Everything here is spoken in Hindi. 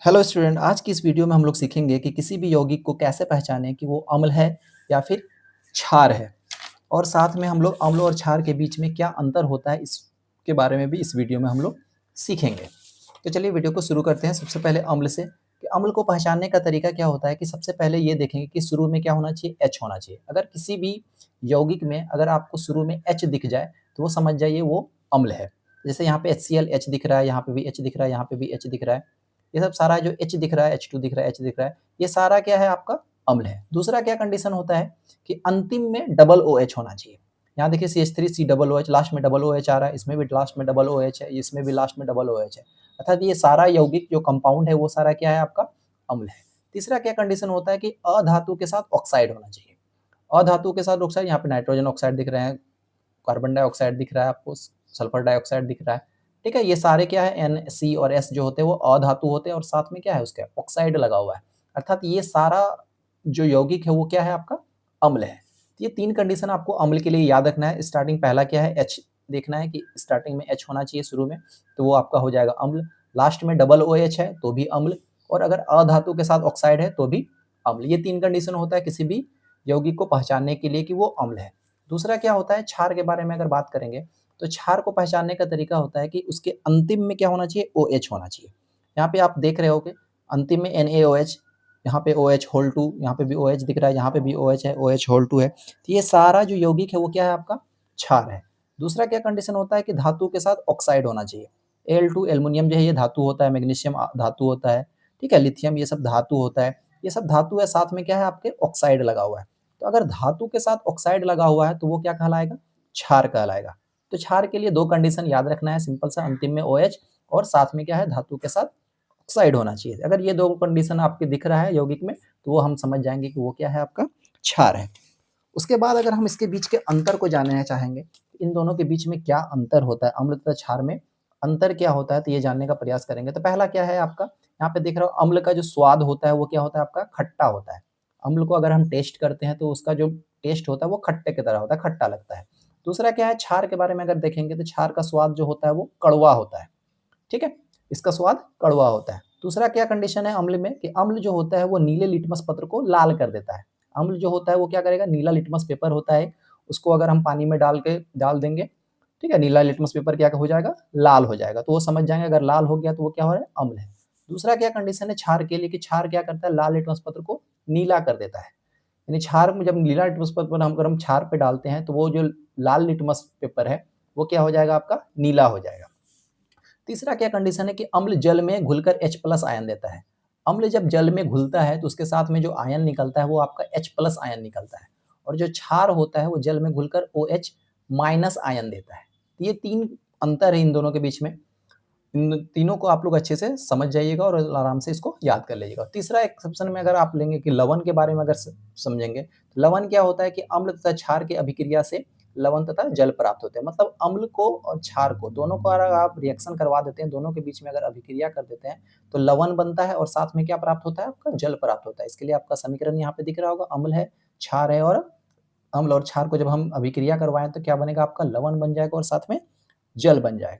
हेलो स्टूडेंट, आज की इस वीडियो में हम लोग सीखेंगे कि किसी भी यौगिक को कैसे पहचानें कि वो अम्ल है या फिर क्षार है। और साथ में हम लोग अम्ल और क्षार के बीच में क्या अंतर होता है इसके बारे में भी इस वीडियो में हम लोग सीखेंगे। तो चलिए वीडियो को शुरू करते हैं। सबसे पहले अम्ल से कि अम्ल को पहचानने का तरीका क्या होता है कि सबसे पहले ये देखेंगे कि शुरू में क्या होना चाहिए, एच होना चाहिए। अगर किसी भी यौगिक में अगर आपको शुरू में एच दिख जाए तो वो समझ जाइए वो अम्ल है। जैसे यहाँ पे HCl एच दिख रहा है, यहाँ पे भी एच दिख रहा है, यहाँ पे भी एच दिख रहा है। ये सब सारा जो एच दिख रहा है, H2 दिख रहा है, एच दिख रहा है, ये सारा क्या है आपका अम्ल है। दूसरा क्या कंडीशन होता है कि अंतिम में डबल OH होना चाहिए। यहाँ देखिए CH3COOH, लास्ट में डबल OH आ रहा है, इसमें भी लास्ट में डबल OH है, इसमें भी लास्ट में डबल OH है। अर्थात ये सारा यौगिक जो कंपाउंड है वो सारा क्या है आपका अम्ल है। तीसरा क्या कंडीशन होता है कि अधातु के साथ ऑक्साइड होना चाहिए। अधातु के साथ ऑक्साइड, यहाँ पे नाइट्रोजन ऑक्साइड दिख रहे हैं, कार्बन डाइऑक्साइड दिख रहा है आपको, सल्फर डाइऑक्साइड दिख रहा है। ठीक है, ये सारे क्या है N, C और S जो होते हैं वो अधातु होते हैं और साथ में क्या है उसके ऑक्साइड लगा हुआ है। अर्थात ये सारा जो यौगिक है वो क्या है आपका अम्ल है। ये तीन कंडीशन आपको अम्ल के लिए याद रखना है। स्टार्टिंग पहला क्या है, H देखना है कि स्टार्टिंग में H होना चाहिए शुरू में, तो वो आपका हो जाएगा अम्ल। लास्ट में डबल OH है तो भी अम्ल, और अगर अधातु के साथ ऑक्साइड है तो भी अम्ल। ये तीन कंडीशन होता है किसी भी यौगिक को पहचानने के लिए कि वो अम्ल है। दूसरा क्या होता है, क्षार के बारे में अगर बात करेंगे तो क्षार को पहचानने का तरीका होता है कि उसके अंतिम में क्या होना चाहिए, OH होना चाहिए। यहाँ पे आप देख रहे होगे अंतिम में NaOH, यहाँ पे OH होल 2, यहाँ पे भी OH दिख रहा है, यहाँ पे भी OH है, OH होल 2 है। तो ये सारा जो यौगिक है वो क्या है आपका क्षार है। दूसरा क्या कंडीशन होता है कि धातु के साथ ऑक्साइड होना चाहिए। Al2 एल्युमिनियम जो है ये धातु होता है, मैग्नीशियम धातु होता है, ठीक है, लिथियम ये सब धातु होता है। ये सब धातु है, साथ में क्या है आपके ऑक्साइड लगा हुआ है। तो अगर धातु के साथ ऑक्साइड लगा हुआ है तो वो क्या कहलाएगा, क्षार कहलाएगा। तो क्षार के लिए दो कंडीशन याद रखना है, सिंपल सा, अंतिम में OH और साथ में क्या है धातु के साथ ऑक्साइड होना चाहिए। अगर ये दो कंडीशन आपके दिख रहा है यौगिक में तो वो हम समझ जाएंगे कि वो क्या है आपका क्षार है। उसके बाद अगर हम इसके बीच के अंतर को जानना चाहेंगे, इन दोनों के बीच में क्या अंतर होता है, अम्ल तथा क्षार में अंतर क्या होता है, तो ये जानने का प्रयास करेंगे। तो पहला क्या है आपका, यहाँ पे देख रहे हो अम्ल का जो स्वाद होता है वो क्या होता है आपका खट्टा होता है। अम्ल को अगर हम टेस्ट करते हैं तो उसका जो टेस्ट होता है वो खट्टे की तरह होता है, खट्टा लगता है। दूसरा क्या है, क्षार के बारे में अगर देखेंगे तो क्षार का स्वाद जो होता है वो कड़वा होता है। ठीक है, इसका स्वाद कड़वा होता है। दूसरा क्या कंडीशन है अम्ल में कि अम्ल जो होता है वो नीले लिटमस पत्र को लाल कर देता है। अम्ल जो होता है वो क्या करेगा, नीला लिटमस पेपर होता है, उसको अगर हम पानी में डाल देंगे, ठीक है, नीला लिटमस पेपर क्या हो जाएगा, लाल हो जाएगा। तो वो समझ जाएंगे अगर लाल हो गया तो वो क्या हो रहा है, अम्ल है। दूसरा क्या कंडीशन है क्षार के लिए कि क्षार क्या करता है, लाल लिटमस पत्र को नीला कर देता है। यानी क्षार में जब नीला लिटमस पेपर हम अगर हम क्षार पे डालते हैं तो वो जो लाल लिटमस पेपर है वो क्या हो जाएगा आपका नीला हो जाएगा। तीसरा क्या कंडीशन है कि अम्ल जल में घुलकर H+ आयन देता है। अम्ल जब जल में घुलता है तो उसके साथ में जो आयन निकलता है वो आपका H+ आयन निकलता है, और जो क्षार होता है वो जल में घुलकर OH- आयन देता है। ये तीन अंतर है इन दोनों के बीच में। इन तीनों को आप लोग अच्छे से समझ जाइएगा और आराम से इसको याद कर लीजिएगा। तीसरा एक्सेप्शन में अगर आप लेंगे कि लवण के बारे में अगर समझेंगे तो लवण क्या होता है कि अम्ल तथा क्षार की अभिक्रिया से लवण तथा जल प्राप्त होते हैं। मतलब अम्ल को और क्षार को दोनों को अगर आप रिएक्शन करवा देते हैं, दोनों के बीच में अगर अभिक्रिया कर देते हैं तो लवण बनता है और साथ में क्या प्राप्त होता है आपका जल प्राप्त होता है। इसके लिए आपका समीकरण यहाँ पे दिख रहा होगा, अम्ल है, क्षार है, और अम्ल और क्षार को जब हम अभिक्रिया करवाएं तो क्या बनेगा आपका लवण बन जाएगा और साथ में जल बन जाएगा।